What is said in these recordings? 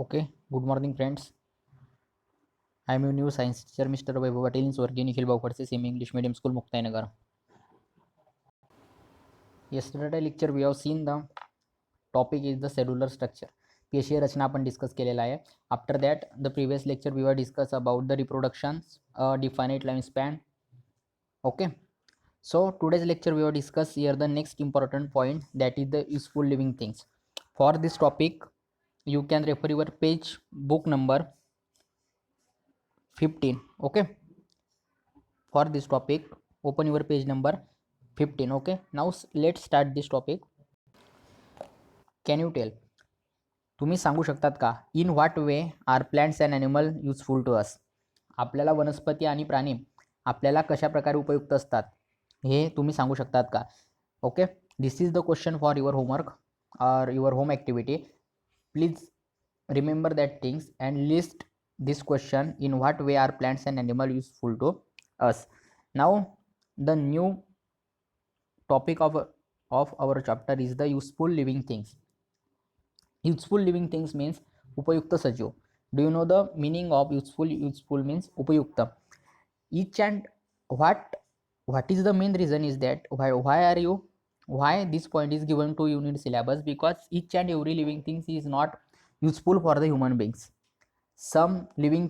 Okay, good morning, friends. I am your new science teacher, Mr. Vaibhav Patil, in Swargya Nikhil Bawkadse Semi English Medium School, Muktinagar. Yesterday lecture we have seen the topic is the cellular structure. पेशीय रचना आपण discuss केलेला आहे. After that the previous lecture we वर discuss about the reproductions definite time span. Okay, so today's lecture we will discuss here the next important point, that is the useful living things. For this topic you can refer your page book number 15. Okay, for this topic open your page number 15. Okay, now let's start this topic. Can you tell, तुम्ही सांगू शकतात का, in what way are plants and animal useful to us? आपल्याला वनस्पती आणि प्राणी आपल्याला कशा प्रकारे उपयुक्त असतात हे तुम्ही सांगू शकतात का? Okay, this is the question for your homework और your home activity. Please remember that things and list this question, in what way are plants and animal useful to us. Now the new topic of our chapter is the useful living things. Useful living things means उपयुक्त सजीव. Do you know the meaning of useful? Useful means उपयुक्त. Each and what is the main reason is that why this point is given to you in syllabus, because each and every living things is not useful for the human beings. Some living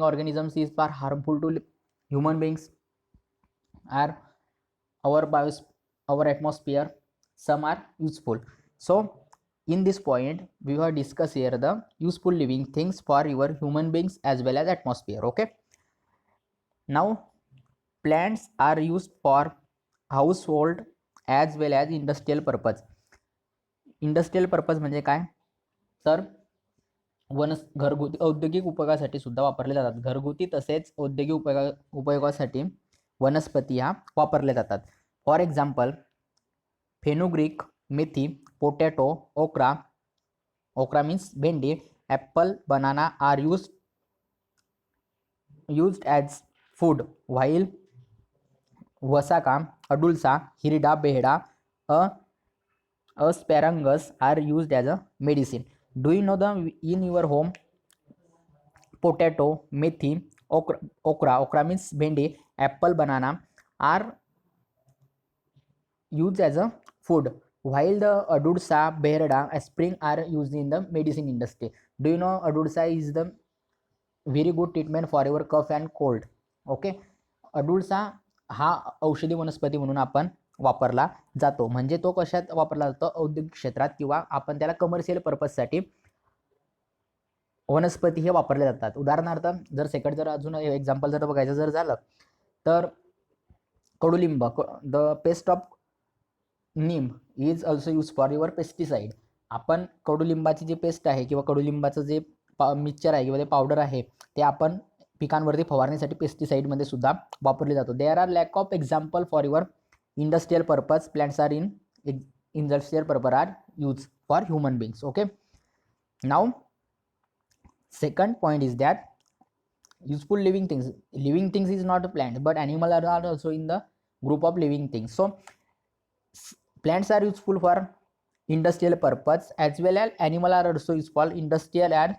organisms are harmful to human beings, are our atmosphere. Some are useful. So in this point we will discuss here the useful living things for your human beings as well as atmosphere. Okay, now plants are used for household as well as industrial purpose. Industrial purpose म्हणजे काय तर घरगुती औद्योगिक उपयोगासाठी सुद्धा वापरले जातात. घरगुती तसेच औद्योगिक उपयोगासाठी वनस्पती ह्या वापरल्या जातात. फॉर एक्झाम्पल फेनुग्रीक, मेथी, पोटॅटो, ओक्रा मीन्स भेंडी, apple, banana are used as food, while वसाका, अडुल्सा, हिरडा, बेहडा, asparagus are used as a medicine. Do you know the in your home potato, methi, okra means bhendi, apple, banana are used as a food, while the adursa, beherda, aspirin are used in the medicine industry. Do you know adursa is the very good treatment for your cough and cold. Okay, adursa हा औषधी वनस्पती म्हणून आपण वापरला जातो. म्हणजे तो कशात वापरला जातो? औद्योगिक क्षेत्रात, किंवा आपण त्याला कमर्शियल पर्पजसाठी वनस्पती हे वापरले जातात. उदाहरणार्थ जर अजून एक्झाम्पल जर बघायचं जर झालं तर कडुलिंब, the paste of Neem is also use for your pesticide. आपण कडुलिंबाची जी पेस्ट आहे किंवा कडुलिंबाचं जे मिक्सचर आहे किंवा ते पावडर आहे ते आपण पिकांवरती फवारण्यासाठी पेस्टिसाइडमध्ये सुद्धा वापरले जातो. There are lack of example for your industrial purpose. Plants are in industrial purpose are use for human beings. Okay, now second point is that useful living things is not a plant, but animals are also in the group of living things. So plants are useful for industrial purpose as well as animal are also useful for industrial and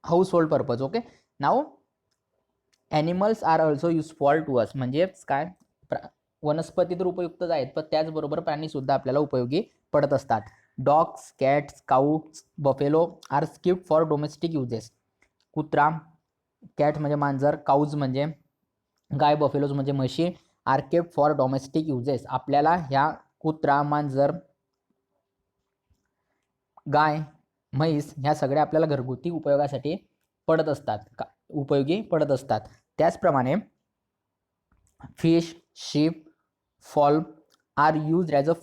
household purpose. Okay, now animals are also useful to us. म्हणजे काय, वनस्पती तर उपयुक्तच आहेत, पण त्याचबरोबर प्राणी सुद्धा आपल्याला उपयोगी पडत असतात. Dogs, cats, cows, buffalo are skipped for domestic uses. कुत्रा, कॅट म्हणजे मांजर, काऊज म्हणजे गाय, बफेलोज म्हणजे म्हशी, are kept for domestic uses. आपल्याला ह्या कुत्रा, मांजर, गाय, म्हैस ह्या सगळ्या आपल्याला घरगुती उपयोगासाठी उपयोगी पडत असतात. त्याचप्रमाणे fish, sheep, fowl are used as a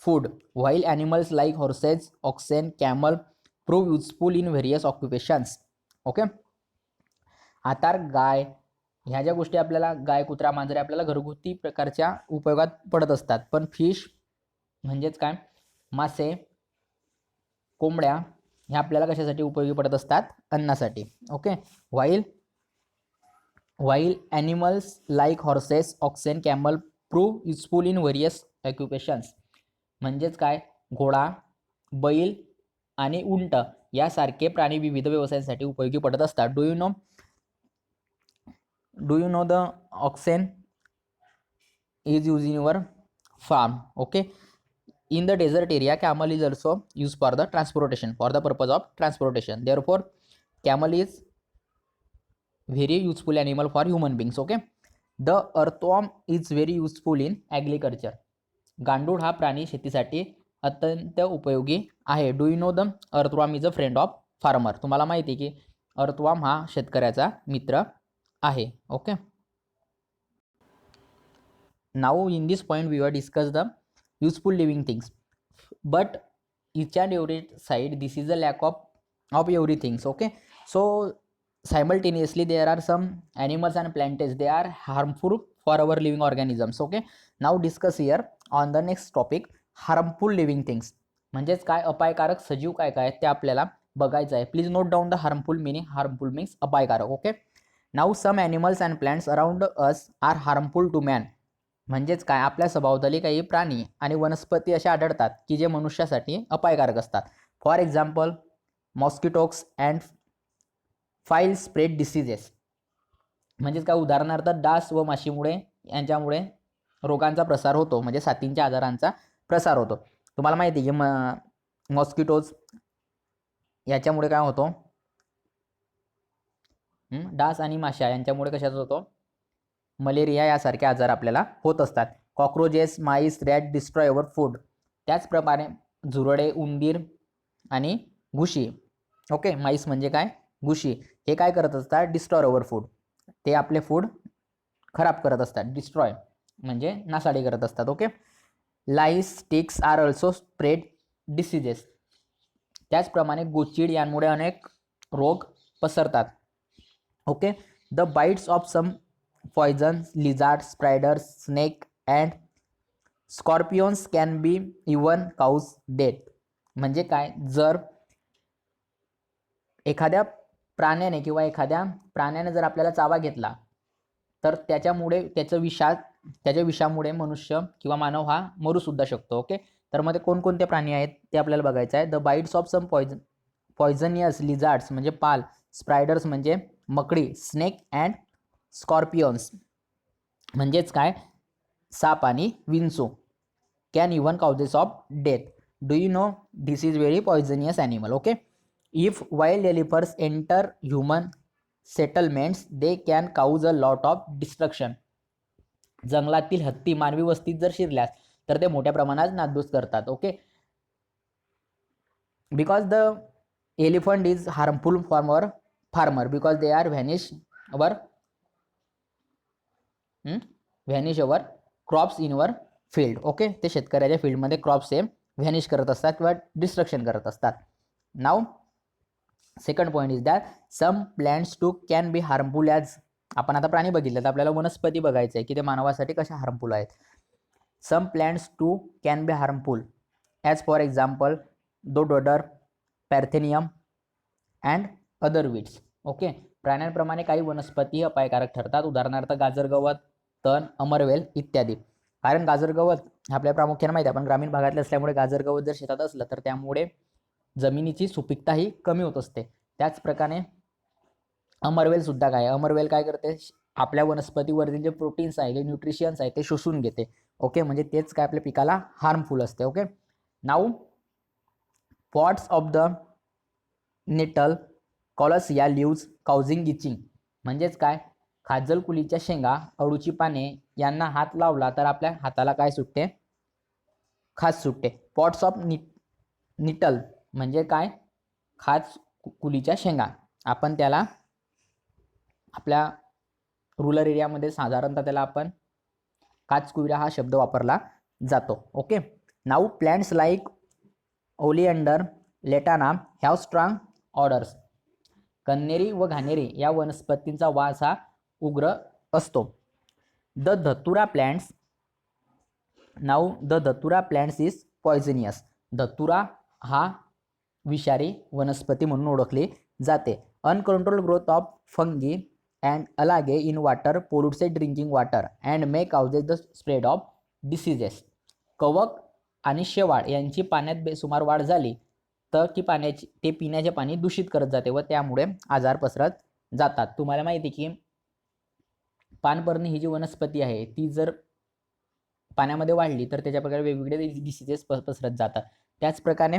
food, while animals like horses, oxen, camel prove useful in various occupations. Okay, आता गाय ह्या ज्या गोष्टी आपल्याला गाय, कुत्रा, मांजरे आपल्याला घरगुती प्रकारच्या उपयोगात पडत असतात, पण फिश म्हणजेच काय, मासे, कोंबड्या ह्या आपल्याला कशासाठी उपयोगी पडत असतात? अन्नासाठी. Okay, while animals like horses, oxen, camel prove useful in various occupations. म्हणजेच काय, घोडा, बैल आणि उंट यासारखे प्राणी विविध व्यवसायांसाठी उपयोगी पडत असतात. Do you know the oxen is used in your farm. Okay, in the desert area camel is also used for the transportation, for the purpose of transportation. Therefore camel is very useful animal for human beings. Okay, the earthworm is very useful in agriculture. गांडूळ हा प्राणी शेतीसाठी अत्यंत उपयोगी आहे. Do you know the earthworm is a friend of farmer. तुम्हाला माहिती आहे की अर्थवॉर्म हा शेतकऱ्याचा मित्र आहे. Okay, now in this point we will discuss the useful living things, but each and every side this is a lack of everything. Okay, so simultaneously there are some animals and plants, they are harmful for our living organisms. Okay, now discuss here on the next topic, harmful living things. म्हणजेच काय अपायकारक सजीव काय काय ते आपल्याला बघायचं आहे. Please note down the harmful meaning. Harmful means अपायकारक. Okay, now some animals and plants around us are harmful to man. म्हणजेच काय आपल्या सभोवताली काही प्राणी आणि वनस्पती असे आढळतात की जे मनुष्यासाठी अपायकारक असतात. For example mosquitoes and flies spread diseases. म्हणजेच काय उदाहरणार्थ डास व माशीमुळे यांच्यामुळे रोगांचा प्रसार होतो, म्हणजे साथींच्या आजारांचा प्रसार होतो. तुम्हाला माहिती आहे की मॉस्किटोज याच्यामुळे काय होतो, डास आणि माशा यांच्यामुळे कशाचा होतो, मलेरिया यासारखे आजार आपल्याला होत असतात. Cockroaches, mice, rat destroy our food. त्याचप्रमाणे झुरळे, उंदीर आणि घुशी. ओके, माईस म्हणजे काय, घुशी, हे काय करत असतात, डिस्ट्रॉय अवर फूड. ते आपले फूड खराब करत असतात. डिस्ट्रॉय म्हणजे नासाडी करत असतात. Okay, lice, ticks are also spread diseases. त्याचप्रमाणे गोचिड यांमुळे अनेक रोग पसरतात. Okay, the bites of some poison lizards, spiders, snake and scorpions can be even cause death. म्हणजे काय, जर एखाद्या प्राण्याने किंवा एखाद्या प्राण्याने जर आपल्याला चावा घेतला तर त्याच्यामुळे त्याच्या विषामुळे मनुष्य किंवा मानव हा मरू सुद्धा शकतो. ओके, तर मध्ये कोणकोणते प्राणी आहेत ते आपल्याला बघायचं आहे. द बाईट्स ऑफ सम पॉयझनियस लिझार्ड्स म्हणजे पाल, स्पायडर्स म्हणजे मकडी, स्नेक अँड स्कॉर्पियन्स म्हणजेच काय, साप आणि विंचू, can even causes of death. Do you know this is very poisonous animal. Okay, if wild elephants enter human settlements they can cause a lot of destruction. जंगलातील हत्ती मानवी वस्तीत जर शिरल्यास तर ते मोठ्या प्रमाणात नासधूस करतात. Okay, because the elephant is harmful for farmer because they are vanish our crops in our field. Okay, ते शेतकऱ्याच्या फील्डमध्ये क्रॉप्स हे व्हॅनिश करत असतात किंवा डिस्ट्रक्शन करत असतात. Now second point is that some plants too can be harmful as. आपण आता प्राणी बघितले तर आपल्याला वनस्पती बघायचं आहे की ते मानवासाठी कशा हार्मफुल आहेत. Some plants too can be harmful as for example dodder, parthenium and other weeds. Okay, प्राण्यांप्रमाणे काही वनस्पती अपायकारक ठरतात. उदाहरणार्थ गाजर गवत, तण, अमरवेल इत्यादी. कारण गाजर गवत आपल्या प्रामुख्याने माहिती आहे, आपण ग्रामीण भागातले असल्यामुळे गाजर गवत जर शेतात असलं तर त्यामुळे जमिनीची सुपीकता ही कमी होत असते. त्याचप्रकारे अमरवेल सुद्धा काय, अमरवेल काय करते, आपल्या वनस्पतीवरील जे प्रोटीन्स आहे, जे न्यूट्रिशन्स आहे ते शोषून घेते. ओके, म्हणजे तेच काय आपल्या पिकाला हार्मफुल असते. Okay, now parts of the nettle calls या लिव्ज काउजिंग इचिंग. म्हणजेच काय, खाजलकुलीच्या शेंगा, अळूची पाने यांना हात लावला तर आपल्या हाताला काय सुटते, खाज सुटते. पॉट्स ऑफ निटल म्हणजे काय, खाज कुलीच्या शेंगा. आपण त्याला आपल्या रुरल एरियामध्ये साधारणतः त्याला आपण काचकुविरा हा शब्द वापरला जातो. Okay, now plants like oleander, lantana have strong odours. कन्हेरी व घाणेरी या वनस्पतींचा वास हा उग्र असतो. The dhatura plants, now the dhatura plants is poisonous. धतुरा हा विषारी वनस्पती म्हणून ओळखली जाते. Uncontrol growth of fungi and algae in water polluted drinking water and may causes the spread of diseases. कवक आणि शेवाळ यांची पाण्यात बेसुमार वाढ झाली तर की ते पिण्याचे पाणी दूषित करत जाते व त्यामुळे आजार पसरत जातात. तुम्हाला माहिती आहे की पानपर्णी ही जी वनस्पती आहे ती जर पाण्यामध्ये वाढली तर त्याच्या प्रकारे वेगवेगळे डिसीजेस पसरत जातात. त्याचप्रकारे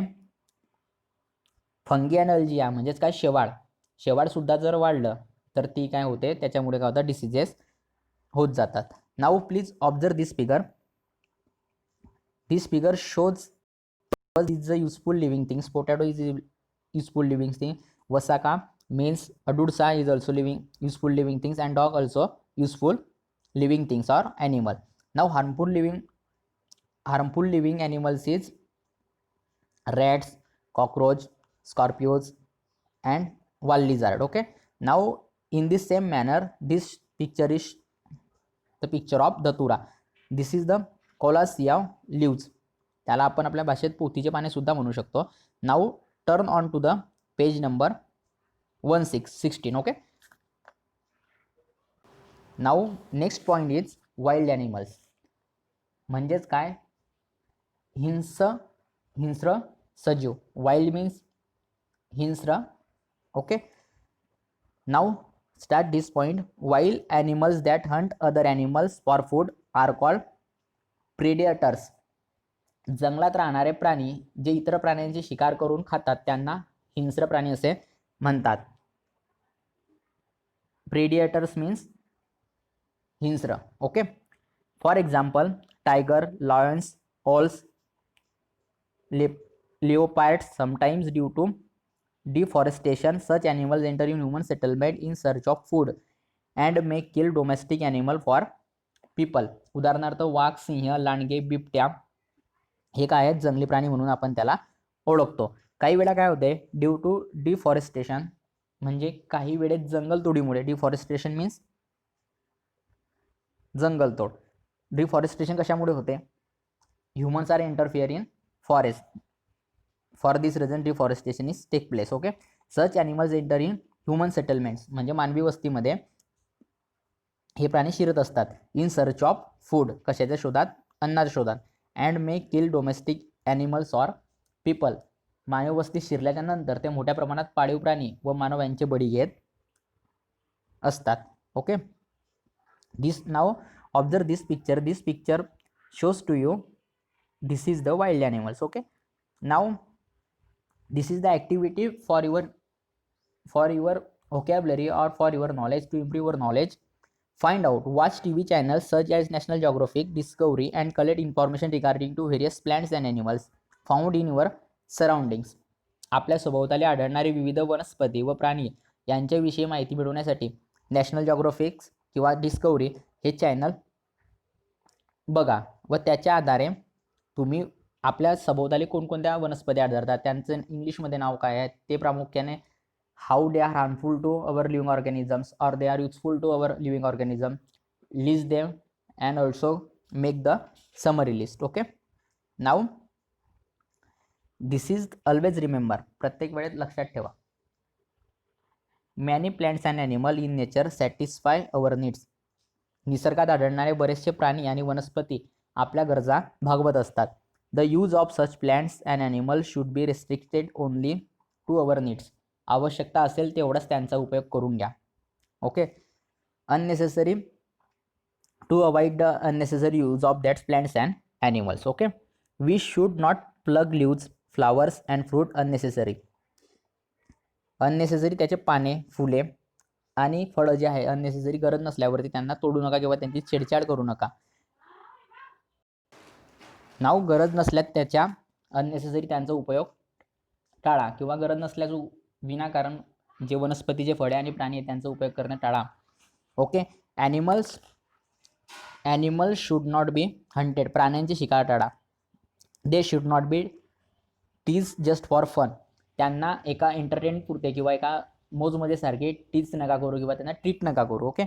फंगी आणि अल्जिया म्हणजेच काय शेवाळ सुद्धा जर वाढलं तर ती काय होते, त्याच्यामुळे काय होतं, डिसीजेस होत जातात. Now please observe this figure. This figure shows is a useful living things. Potato is a useful living thing. Vasaka means Adursa is also useful living things, and dog also useful living things or animal. Now harmful living animals is rats, cockroach, scorpions and wall lizard. Okay, now in this same manner this picture is the picture of datura. This is the Colasia leaves. त्याला आपण आपल्या भाषेत पोथीचे पाने सुद्धा म्हणू शकतो. Now turn on to the page number 16. Okay, now next point is wild animals. म्हणजेच काय, हिंस्र सजीव. वाइल्ड मीन्स हिंस्र. Okay, now start this point. Wild animals that hunt other animals for food are called predators. जंगलात राहणारे प्राणी जे इतर प्राण्यांची शिकार करून खातात त्यांना हिंस्र प्राणी असे म्हणतात. प्रेडिएटर्स मीन्स हिंस्र. Okay, for example tiger, lions, owls, leopards. Sometimes due to deforestation such animals enter in human settlement in search of food and may kill domestic animal for people. उदाहरणार्थ वाघ, सिंह, लांडगे, बिबट्या हे काय आहेत, जंगली प्राणी म्हणून आपण त्याला ओळखतो. काही वेळा काय होते, ड्यू टू डिफॉरेस्टेशन म्हणजे काही वेळेत जंगलतोडीमुळे. डिफॉरेस्टेशन मीन्स जंगलतोड. डिफॉरेस्टेशन कशामुळे होते, humans are interfere in forest. For this reason deforestation is take place. Okay, such animals enter in human settlements म्हणजे मानवी वस्तीमध्ये हे प्राणी शिरत असतात. इन सर्च ऑफ फूड कशाच्या शोधात, अन्नाच्या शोधात. And may kill domestic animals or people. मानव वस्ती शिरल्याच्या नंतर ते मोठ्या प्रमाणात पाळीव प्राणी व मानव यांचे बळी घेत असतात. Okay, this now observe this picture. This picture shows to you this is the wild animals. Okay, now this is the activity for your vocabulary or for your knowledge, to improve your knowledge. Find out, watch TV channels such as National Geographic, Discovery and collect information regarding to various plants and animals found in your surroundings. आपल्या सभोवताली आढळणारे विविध वनस्पती व प्राणी यांच्याविषयी माहिती मिळवण्यासाठी नॅशनल जॉग्राफिक किंवा डिस्कवरी हे चॅनल बघा व त्याच्या आधारे तुम्ही आपल्या सभोवताली कोणकोणत्या वनस्पती आढळतात त्यांचं इंग्लिशमध्ये नाव काय आहे ते प्रामुख्याने, how they are harmful to our living organisms or they are useful to our living organism, list them and also make the summary list. Okay, now this is always remember, प्रत्येक वेळेत लक्षात ठेवा, many plants and animal in nature satisfy our needs. निसर्गात आढळणारे बरेचसे प्राणी आणि वनस्पती आपल्या गरजा भागवत असतात. The use of such plants and animals should be restricted only to our needs. आवश्यकता असेल तेवढाच त्यांचा उपयोग करून घ्या. Okay, unnecessary to avoid the unnecessary use of that plants and animals. Okay, we should not pluck leaves, flowers and fruit unnecessary. Unnecessary त्याचे पाने, फुले आणि फळं जे आहे अननेसेसरी गरज नसल्यावरती त्यांना तोडू नका किंवा त्यांची छेडछाड करू नका. नाव गरज नसल्यात त्याच्या अननेसेसरी त्यांचा उपयोग टाळा किंवा गरज नसल्याचं विनाकारण जे वनस्पतीचे फळे आणि प्राणी आहेत त्यांचा उपयोग करणे टाळा. Okay, animals should not be hunted. प्राण्यांची शिकार टाळा. They should not be tease just for fun. त्यांना एका एंटरटेन पुरते किंवा एका मोजमजेसारखे टीज नका करू किंवा त्यांना ट्रीट नका करू. Okay,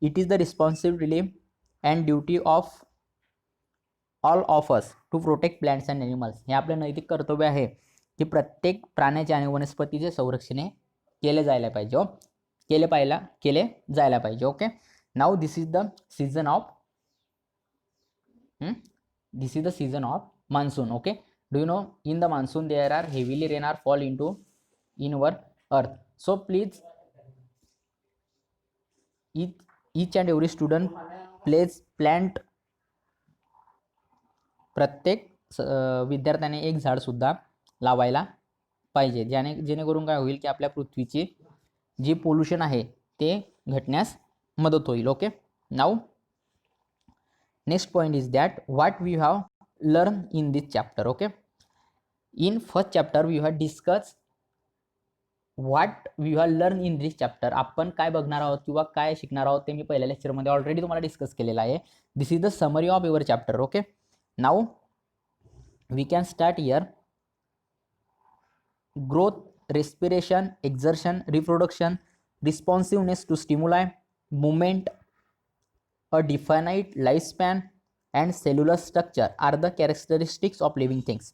it is the responsibility and duty of all of us to protect plants and animals. हे आपलं नैतिक कर्तव्य आहे की प्रत्येक प्राण्याचे आणि वनस्पतीचे संरक्षण केले जायला पाहिजे. केले जायला पाहिजे. Okay, now this is the season of monsoon. Okay, do you know in the monsoon there are heavily rain are fall into in our earth. So please each and every student please plant प्रत्येक विद्यार्थ्याने एक झाड सुद्धा लावायला पाहिजे, जेणेकरून काय होईल की आपल्या पृथ्वीची जी पोल्युशन आहे ते घटण्यास मदत होईल. Okay, now next point is that what we have learn in this chapter. Okay, in first chapter we have discuss what we have learn in this chapter. आपण काय बघणार आहोत किंवा काय शिकणार आहोत ते मी पहिल्या लेक्चरमध्ये ऑलरेडी तुम्हाला डिस्कस केलेलं आहे. This is the summary of your chapter. Okay, now we can start here. Growth, respiration, exertion, reproduction, responsiveness to stimuli, movement, a definite lifespan, and cellular structure are the characteristics of living things.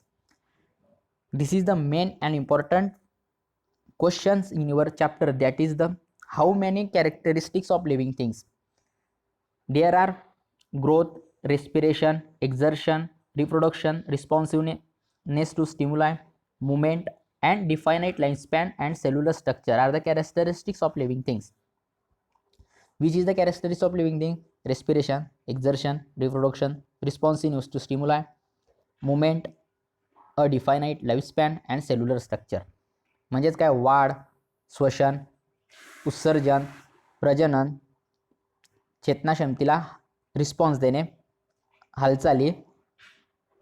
This is the main and important questions in your chapter, that is the how many characteristics of living things. There are growth, respiration, exertion, reproduction, responsiveness to stimuli, movement, and definite lifespan and cellular structure are the characteristics of living things. Which is the characteristics of living thing? Respiration, exertion, reproduction, responsiveness to stimuli, movement, a definite lifespan and cellular structure. म्हणजेच काय? वाढ, श्वसन, उत्सर्जन, प्रजनन, चेतनाक्षमतेला response देणे, हालचाली,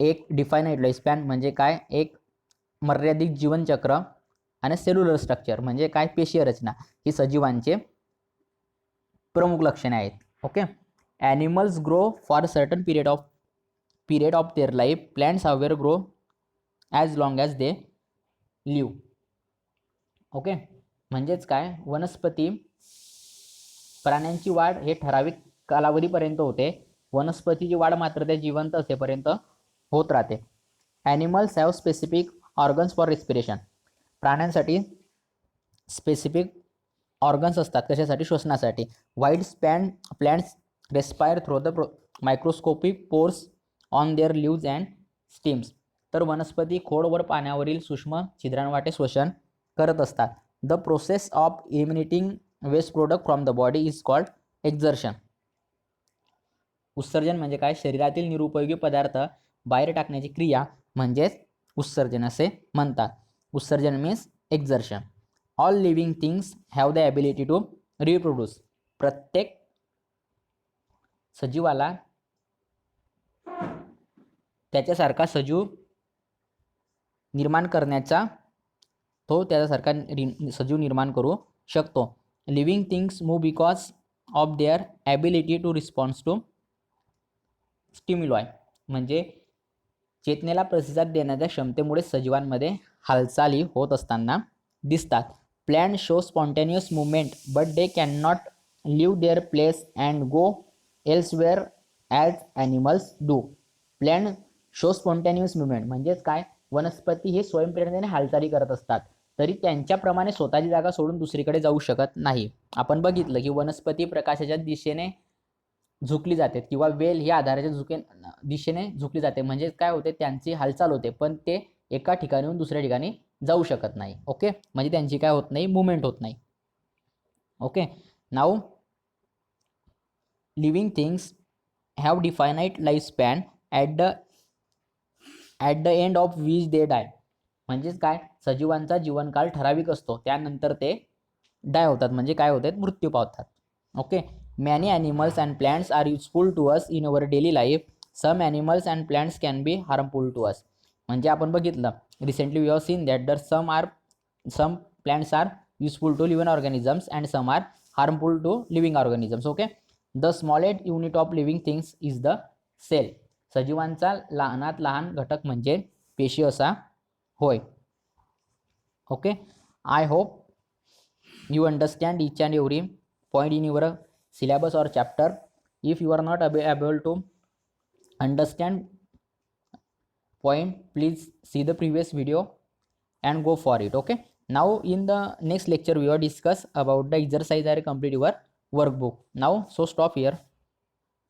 एक definite लाईफस्पॅन म्हणजे काय? एक मर्यादित जीवनचक्र, आणि सेल्युलर स्ट्रक्चर म्हणजे काय? पेशीय रचना. ही सजीवांचे प्रमुख लक्षणे आहेत. Okay, animals grow for certain period of their life. Plants however grow as long as they live. Okay, म्हणजेच काय? वनस्पती, प्राण्यांची वाढ हे ठराविक कालावधीपर्यंत होते. वनस्पतीची वाढ मात्र त्या जिवंत असेपर्यंत होत राहते. Animals have specific organs for respiration. प्राण्यांसाठी स्पेसिफिक ऑर्गन्स असतात. कशासाठी? श्वसनासाठी. Wide span plants respire through the microscopic pores on their leaves and stems. तर वनस्पती खोडवर पाण्यावरील सूक्ष्म छिद्रांवाटे श्वसन करत असतात. The process of eliminating waste product from the body is called excretion. उत्सर्जन म्हणजे काय? शरीरातील निरुपयोगी पदार्थ बाहेर टाकण्याची क्रिया म्हणजेच उत्सर्जन असे म्हणतात. उत्सर्जन means excretion. All living things have the ability to reproduce. प्रत्येक सजीवाला त्याच्यासारखा सजीव निर्माण करण्याचा, तो त्याच्यासारखा सजीव निर्माण करू शकतो. Living things move because of their ability to response to stimuli. म्हणजे चेतनेला प्रतिसाद देण्याच्या क्षमतेमुळे सजीवांमध्ये हालचाली होत असताना दिसतात. Plant show spontaneous movement but they can not leave their place and go elsewhere as animals do. Plant show spontaneous movement म्हणजेच काय? वनस्पती हे स्वयंप्रेरणेने हालचाली करत असतात, तरी त्यांच्याप्रमाणे स्वतःची जागा सोडून दुसरीकडे जाऊ शकत नाही. आपण बघितलं की वनस्पती प्रकाशाच्या दिशेने झुकली जाते किंवा वेल ही आधाराच्या दिशेने झुकली जाते. म्हणजे काय होते? त्यांची हालचाल होते, पण ते एका ठिकाणाहून दुसऱ्या ठिकाणी जाऊ शकत नाही. ओके, म्हणजे त्यांची काय होत नाही? मुवमेंट होत नाही. Okay, now living things have definite life span at the end of which they die. म्हणजेच काय? सजीवांचा जीवनकाळ ठराविक असतो, त्यानंतर ते डाय होतात. म्हणजे काय होतात? मृत्यू पावतात. Okay, many animals and plants are useful to us in our daily life. Some animals and plants can be harmful to us. म्हणजे आपण बघितलं recently we have seen that there some plants are useful to living organisms and some are harmful to living organisms. Okay, the smallest unit of living things is the cell. सजीवांचा लहानात लहान घटक म्हणजे पेशी असा होय. Okay, I hope you understand each and every point in your syllabus or chapter. If you are not able to understand point, please see the previous video and go for it. Okay, now in the next lecture we will discuss about the exercise or complete your workbook. Now so stop here.